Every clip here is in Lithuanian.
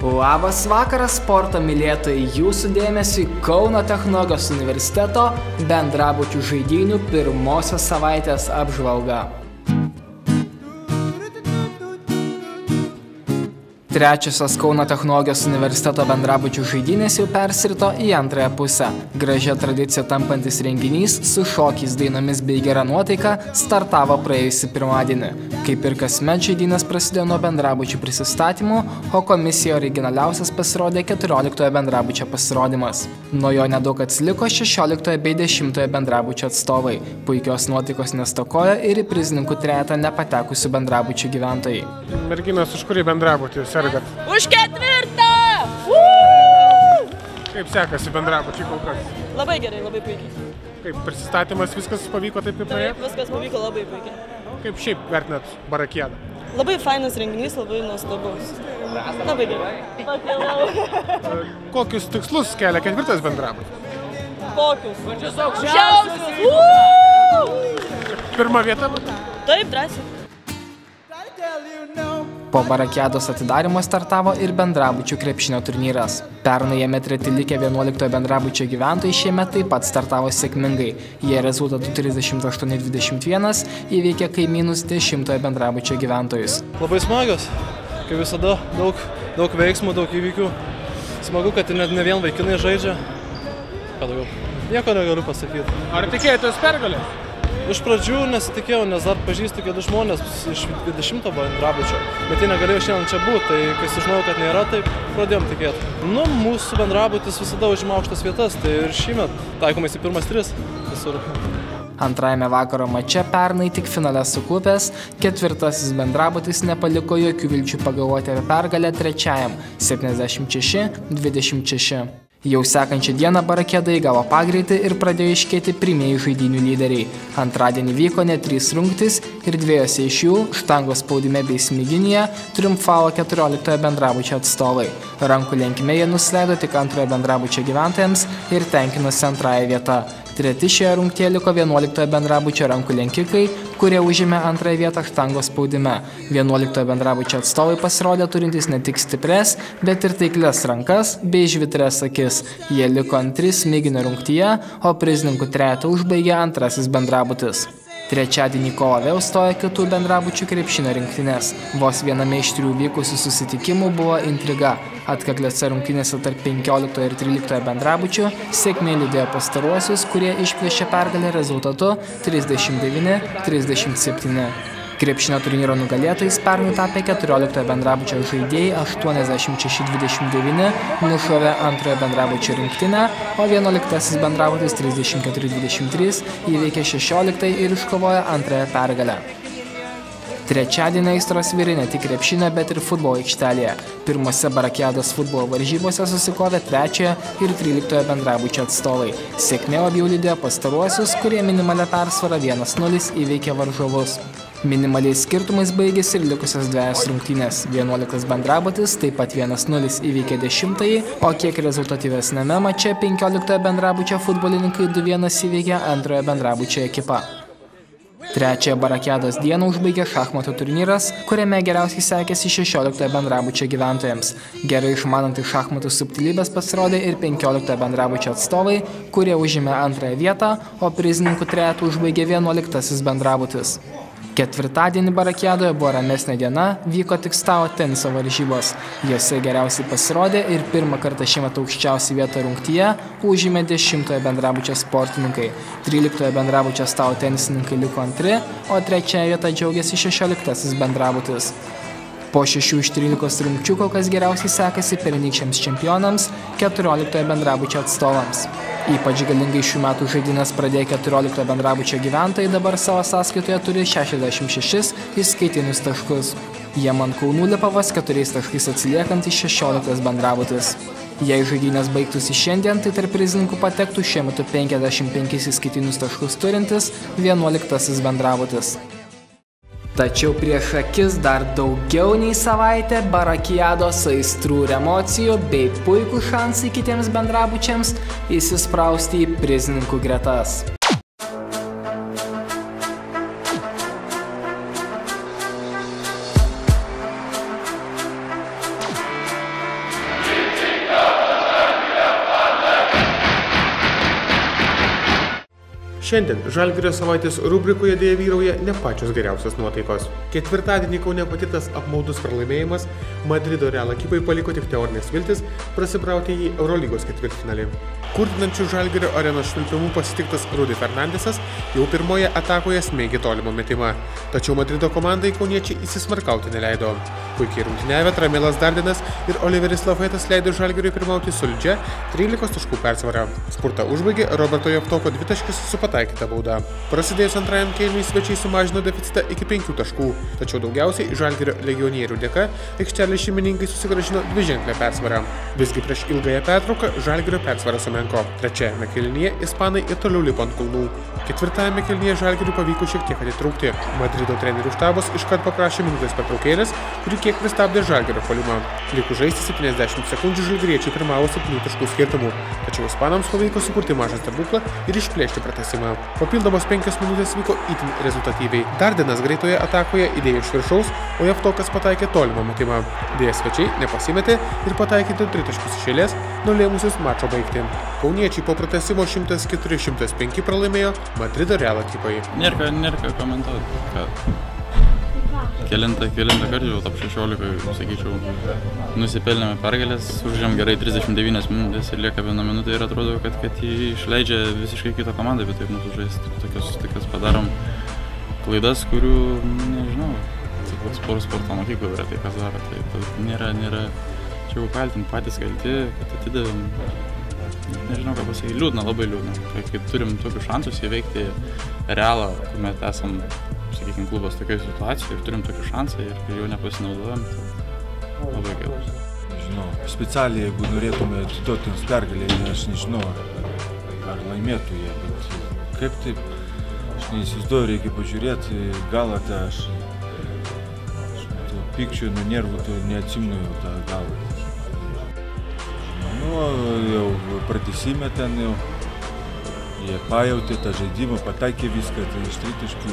Labas vakaras, sporto mylėtojai, jūsų dėmesiui Kauno technologijos universiteto bendrabučių žaidynių pirmosios savaitės apžvalga. Trečiosios Kauno technologijos universiteto bendrabučių žaidynės jau persirito į antrąją pusę. Gražia tradicija tampantis renginys su šokiais, dainomis bei gera nuotaika startavo praėjusį pirmadienį. Kaip ir kasmet žaidynės prasidėjo nuo bendrabučių prisistatymų, o komisija originaliausias pasirodė 14 bendrabučio pasirodymas. Nuo jo nedaug atsiliko 16 bei 10 bendrabučio atstovai. Puikios nuotaikos nestokojo ir į prizininkų trejetą nepatekusių bendrabučių gyventojai. Merginos, už kurį bendrabutį sergat? Už ketvirtą! Kaip sekasi bendrabučiai kol kas? Labai gerai, labai puikiai. Kaip prisistatymas, viskas pavyko taip kaip norėjot? Taip, viskas pavyko labai puikiai. Kaip šiaip vertinat Barakiadą? Labai fainas renginys, labai nuostabus. Labai gerai. Pakilau. Kokius tikslus kelia ketvirtas bendrabutis? Kokius? Aukščiausius! Pirma vieta? Taip, drąsiai. Po Barakiados atidarymo startavo ir bendrabučių krepšinio turnyras. Pernai jame treti likę 11 bendrabučio gyventojai šiemet taip pat startavo sėkmingai. Jie rezultatu 38-21 įveikė kaimynus 10 bendrabučio gyventojus. Labai smagios, kaip visada, daug veiksmų, daug įvykių. Smagu, kad net ne vien vaikinai žaidžia. Ką daugiau? Nieko negaliu pasakyti. Ar tikėjotės pergalės? Iš pradžių nesitikėjau, nes dar pažįstu keli žmonės iš 20 bendrabučio, bet jie negalėjo šiandien čia būti, tai kai sužinojau, kad nėra, tai pradėjom tikėti. Mūsų bendrabutis visada užima aukštas vietas, tai ir šįmet taikomais į pirmas 3 visur. Antrajame vakaro mače pernai tik finale suklupęs, ketvirtasis bendrabutis nepaliko jokių vilčių pagalvoti apie pergalę trečiajam 76-26. Jau sekančią dieną Barakiada įgavo pagreitį ir pradėjo iškėti pirmieji žaidynių lyderiai. Antradienį vyko net 3 rungtys ir 2 iš jų, štangos spaudime bei smiginėje, triumfavo 14 bendrabučio atstovai. Rankų lenkime jie nusileido tik antrojo bendrabučio gyventojams ir tenkinosi antrąją vietą. Treti šioje rungtyje liko 11 bendrabučio rankų lenkikai, kurie užėmė antrąją vietą štangos spaudime. 11 bendrabučio atstovai pasirodė turintys ne tik stipres, bet ir taiklias rankas bei žvitrias akis. Jie liko antri smiginio rungtyje, o prizininkų trejetą užbaigė antrasis bendrabutis. Trečiadienį kovą vėl stojo kitų bendrabučių krepšinio rinktinės. Vos viename iš 3 vykusių susitikimų buvo intriga. Atkakliose rungtynėse tarp 15 ir 13 bendrabučių sėkmė lydėjo pastaruosius, kurie išplėšė pergalę rezultatu 39-37. Krepšinio turnyro nugalėtojais pernai tapę 14 bendrabučio žaidėjai 86-29 nušovė antrojo bendrabučio rinktinę, o 11 bendrabutis 34-23 įveikė 16 ir iškovojo antrąją pergalę. Trečiadienį aistros virė ne tik krepšinio, bet ir futbolo aikštelėje. Pirmose Barakiados futbolo varžybose susikovė 3 ir 13 bendrabučio atstovai. Sėkmė abiejų lydėjo pastaruosius, kurie minimalia persvara 1-0 įveikė varžovus. Minimaliais skirtumais baigėsi ir likusios 2 rungtynės. 11 bendrabutis taip pat 1-0 įveikė 10, o kiek rezultatyvesnėme mače 15 bendrabučio futbolininkai 2-1 įveikė antrojo bendrabučio ekipą. Trečiąją Barakiados dieną užbaigė šachmatų turnyras, kuriame geriausiai sekėsi 16 bendrabučio gyventojams. Gerai išmanantys šachmatų subtilybės pasirodė ir 15 bendrabučio atstovai, kurie užėmė antrąją vietą, o prizininkų trejetą užbaigė 11 bendrabutis. Ketvirtadienį Barakiadoje buvo ramesnė diena, vyko tik stalo teniso varžybos. Jose geriausiai pasirodė ir pirmą kartą šiemet aukščiausią vietą rungtyje užėmė 10 bendrabučio sportininkai. 13 bendrabučio stalo tenisininkai liko antri, o trečiąją vietą džiaugiasi 16 bendrabutis. Po 6 iš 13 rungčių kol kas geriausiai sekasi pernykščiams čempionams, 14 bendrabučio atstovams. Ypač galingai šių metų žaidynės pradėję 14 bendrabučio gyventojai dabar savo sąskaitoje turi 66 įskaitinius taškus. Jiem ant kaunų lipa vos 4 taškais atsiliekantys 16 bendrabutis. Jei žaidynės baigtųsi šiandien, tai tarp prizininkų patektų šiuo metu 55 įskaitinius taškus turintis 11 bendrabutis. Tačiau prieš akis dar daugiau nei savaitę Barakiados aistrų ir emocijų bei puikų šansai kitiems bendrabučiams įsisprausti į prizininkų gretas. Šiandien Žalgirio savaitės rubrikoje dėja vyrauja ne pačios geriausios nuotaikos. Ketvirtadienį Kaune patirtas apmaudus pralaimėjimas Madrido Real ekipai paliko tik teorinės viltis prasibrauti į Eurolygos ketvirtfinalį. Kurtinančių Žalgirio arenos švilpimų pasitiktas Rudy Fernandesas jau pirmoje atakoje smeigė tolimą metimą. Tačiau Madrido komandai kauniečiai įsismarkauti neleido. Puikiai rungtyniavę Tramelas Dardenas ir Oliveris Lafayettas leido Žalgiriui pirmauti solidžia 13 taškų persvarą. Spurtą užbaigė Roberto Javtoko dvitaškis su pataikyta bauda. Prasidėjus antrajam kėliniui svečiai sumažino deficitą iki 5 taškų, tačiau daugiausiai Žalgirio legionierių dėka aikštelės šeimininkai susigrąžino dviženklę persvarą. Visgi prieš ilgąją pertrauką Žalgirio persvara sumenko. Trečiajame kėlinyje ispanai ir toliau lipo ant kulnų. Ketvirtajame kėlinyje Žalgiriui pavyko šiek tiek atitrūkti. Madrido trenerių štabas iškart paprašė minutės pertraukėlės, kuri kiek pristabdė Žalgirio puolimą. Likus žaisti 70 sekundžių žalgiriečiai pirmavo 7 taškų skirtumu, tačiau ispanams pavyko sukurti mažą stebuklą ir išplėšti pratęsimą. Papildomos 5 minutės vyko itin rezultatyviai. Dardenas greitoje atakoje įdėjo iš viršaus, o Javtokas pataikė tolimą metimą. Deja svečiai nepasimetė ir pataikė 3 taškus iš eilės, nulėmusius mačo baigti. Kauniečiai po pratęsimo 104-105 pralaimėjo Madrido Real ekipai. Nėra ką komentuoti, kad kelintą kartą jau top 16, sakyčiau, nusipelnėme pergalės, užėm gerai 39 minutės ir lieka 1 minutė ir atrodo, kad jį išleidžia visiškai kitą komandą, bet taip mūsų žaisti. Tokias padarom klaidas, kurių, nežinau, sporto mokyklų yra tai, kas daro. Tai nėra, čia jau kaltinti, patys kalti, kad atidavėm. Nežinau, ką pasakyti, liūdna, labai liūdna. Kai turim tokius šansus įveikti Realą, kuomet esam, sakykime, klubas tokioje situacijoje ir turim tokį šansą ir jau nepasinaudojam, tai labai gaila. Nežinau, specialiai, jeigu norėtume atiduoti jums pergalę, aš nežinau, ar laimėtų jie, bet kaip taip, aš neįsivaizduoju, reikia pažiūrėti galą, tai aš pykčio nuo nervų, tai neatsimenu jau tą galą. Jau pratęsime ten jau, jie pajautė tą žaidimą, pataikė viską, tai iš tritaškių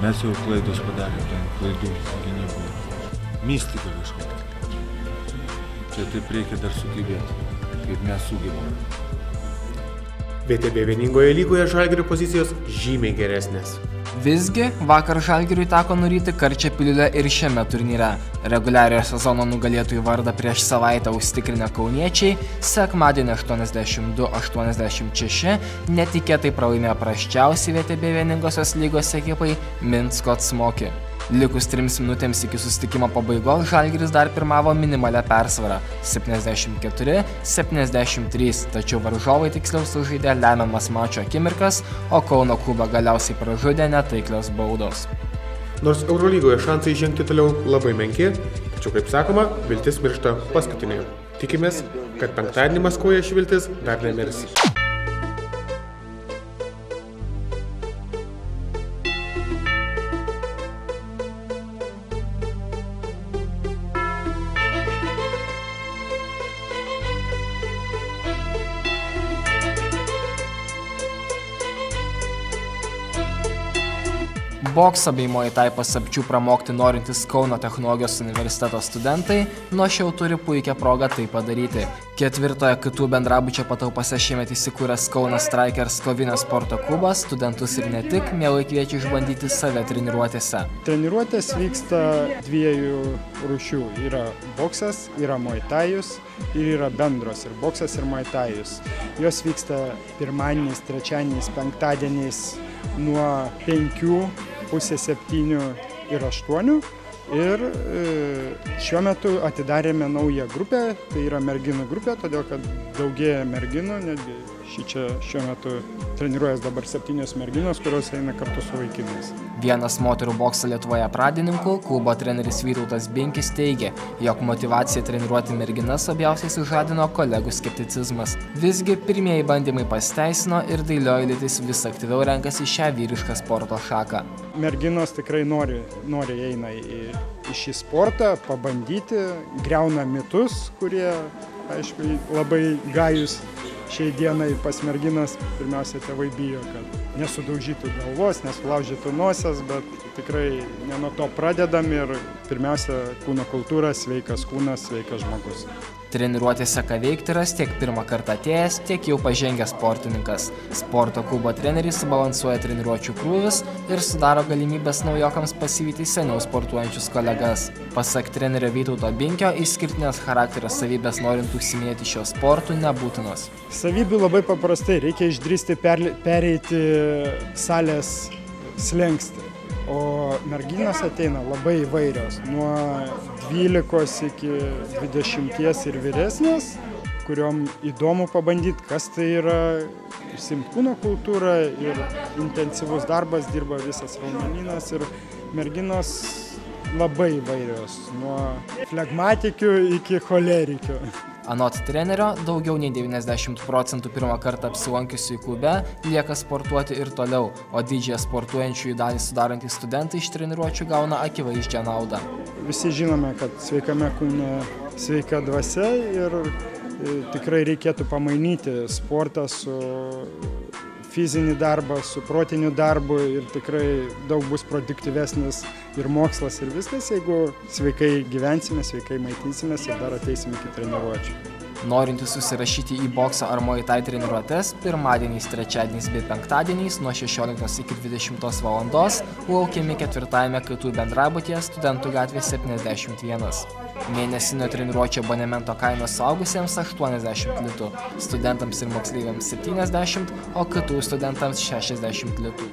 mes jau klaidos padarėm, ten klaidų gynyboje. Mistika kažkokia. Čia taip reikia dar sugebėti, kaip mes sugebame. VTB vieningoje lygoje Žalgirio pozicijos žymiai geresnės. Visgi, vakar Žalgiriui teko nuryti karčią piliulę ir šiame turnyre. Reguliariojo sezono nugalėtojų vardą prieš savaitę užsitikrinę kauniečiai, sekmadienį 82-86 netikėtai pralaimėjo prasčiausiai VTB vieningosios lygos ekipai Minsko Smoki. Likus 3 minutėms iki susitikimo pabaigos Žalgiris dar pirmavo minimalia persvara 74-73, tačiau varžovai tiksliau sužaidė lemiamas mačo akimirkas, o Kauno klubą galiausiai pražudė netaiklios baudos. Nors Eurolygoje šansai žengti toliau labai menki, tačiau, kaip sakoma, viltis miršta paskutinė. Tikimės, kad penktadienį Maskvoje ši viltis dar nemirs. Boksą bei Muay Thai paslapčių pramokti norintys Kauno technologijos universiteto studentai nuo šiol turi puikią progą tai padaryti. Ketvirtoje KTU bendrabučio patalpose šiemet įsikūręs Kauno Strikers kovinio sporto klubas studentus ir ne tik mielai kviečia išbandyti save treniruotėse. Treniruotės vyksta 2 rūšių. Yra boksas, yra Muay Thajus ir yra bendros ir boksas ir Muay Thajus. Jos vyksta pirmadieniais, trečiadieniais, penktadieniais nuo 5, pusė 7 ir 8. Ir šiuo metu atidarėme naują grupę, tai yra merginų grupė, todėl kad daugėja merginų, netgi šiuo metu treniruojas dabar 7 merginos, kurios eina kartu su vaikinais. Vienas moterų bokso Lietuvoje pradininkų, klubo treneris Vytautas Binkis teigė, jog motyvacija treniruoti merginas labiausiai sužadino kolegų skepticizmas. Visgi pirmieji bandymai pasiteisino ir dailioji lytis vis aktyviau renkasi šią vyrišką sporto šaką. Merginos tikrai nori eina į šį sportą, pabandyti, griauna mitus, kurie, aišku, labai gajus šiai dienai pas merginas. Pirmiausia, tėvai bijo, kad nesudaužytų galvos, nesulaužytų nosies, bet tikrai ne nuo to pradedam ir pirmiausia, kūno kultūra, sveikas kūnas, sveikas žmogus. Treniruotėse ką veikti ras tiek pirmą kartą atėjęs, tiek jau pažengęs sportininkas. Sporto klubo treneriai subalansuoja treniruočių krūvius ir sudaro galimybės naujokams pasivyti seniau sportuojančius kolegas. Pasak trenerio Vytauto Binkio, išskirtinės charakterio savybės norint užsiiminėti šio sportu nebūtinos. Savybių labai paprastai, reikia išdrįsti pereiti salės slenkstį. O merginos ateina labai įvairios, nuo 12 iki 20 ir vyresnės, kuriuom įdomu pabandyti, kas tai yra, užsiimti kūno kultūrą ir intensyvus darbas, dirba visas raumenynas ir merginos labai įvairios, nuo flegmatikių iki cholerikių. Anot trenerio, daugiau nei 90% pirmą kartą apsilankiusių į klube lieka sportuoti ir toliau, o didžiąją sportuojančiųjų dalį sudarantys studentai iš treniruočių gauna akivaizdžią naudą. Visi žinome, kad sveikame kūne sveika dvasia ir tikrai reikėtų pamainyti sportą su fizinį darbą, su protiniu darbu ir tikrai daug bus produktyvesnis ir mokslas ir viskas, jeigu sveikai gyvensime, sveikai maitinsimės ir dar ateisime iki treniruočių. Norintys susirašyti į bokso ar muay thai treniruotes pirmadieniais, trečiadieniais bei penktadieniais nuo 16 iki 20 valandos laukiami 4-ame KTU bendrabutyje Studentų gatvė 71. Mėnesinio treniruočio abonemento kainos suaugusiems 80 litų, studentams ir moksleiviams 70, o KTU studentams 60 litų.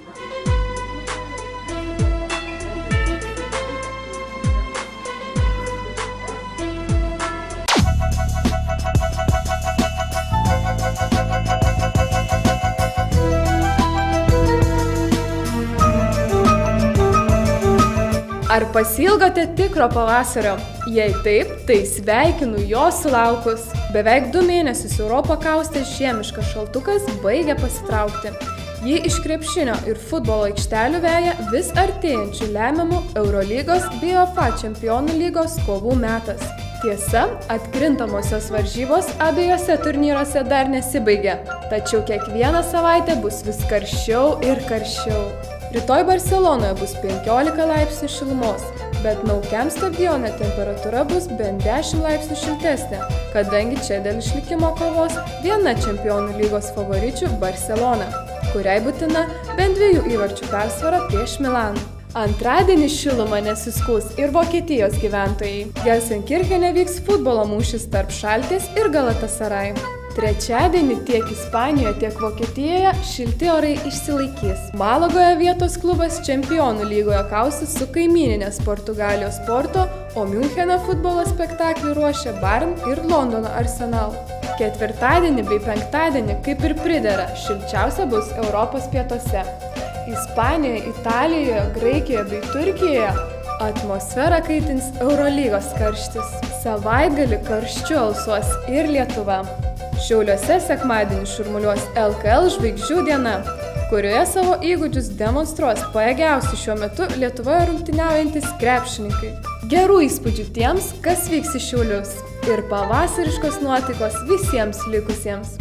Ar pasiilgote tikro pavasario? Jei taip, tai sveikinu jo sulaukus. Beveik 2 mėnesius Europą kaustęs žiemiškas šaltukas baigia pasitraukti. Jį iš krepšinio ir futbolo aikštelių veja vis artėjančių lemiamų Eurolygos bei UEFA Čempionų lygos kovų metas. Tiesa, atkrintamosios varžybos abiejose turnyruose dar nesibaigė, tačiau kiekvieną savaitę bus vis karščiau ir karščiau. Rytoj Barselonoje bus 15 laipsnių šilumos, bet Naukiam stadione temperatūra bus bent 10 laipsnių šiltesnė, kadangi čia dėl išlikimo kovos viena Čempionų lygos favoričių Barselona, kuriai būtina bent 2 įvarčių persvara prieš Milaną. Antradienį šilumą nesiskųs ir Vokietijos gyventojai. Gelsenkirchene vyks futbolo mūšis tarp Šalkės ir Galatasaray. Trečiadienį tiek Ispanijoje, tiek Vokietijoje šilti orai išsilaikys. Malagoje vietos klubas Čempionų lygoje kausis su kaimyninės Portugalijos Porto, o Miuncheno futbolo spektaklį ruošia Bayern ir Londono Arsenal. Ketvirtadienį bei penktadienį, kaip ir pridera, šilčiausia bus Europos pietuose. Ispanijoje, Italijoje, Graikijoje bei Turkijoje atmosferą kaitins Eurolygos karštis. Savaitgalį karščiu alsuos ir Lietuva. Šiauliuose sekmadienį šurmuliuos LKL žvaigždžių diena, kurioje savo įgūdžius demonstruos pajėgiausi šiuo metu Lietuvoje rungtyniaujantys krepšininkai. Gerų įspūdžių tiems, kas vyks į Šiaulius, ir pavasariškos nuotaikos visiems likusiems.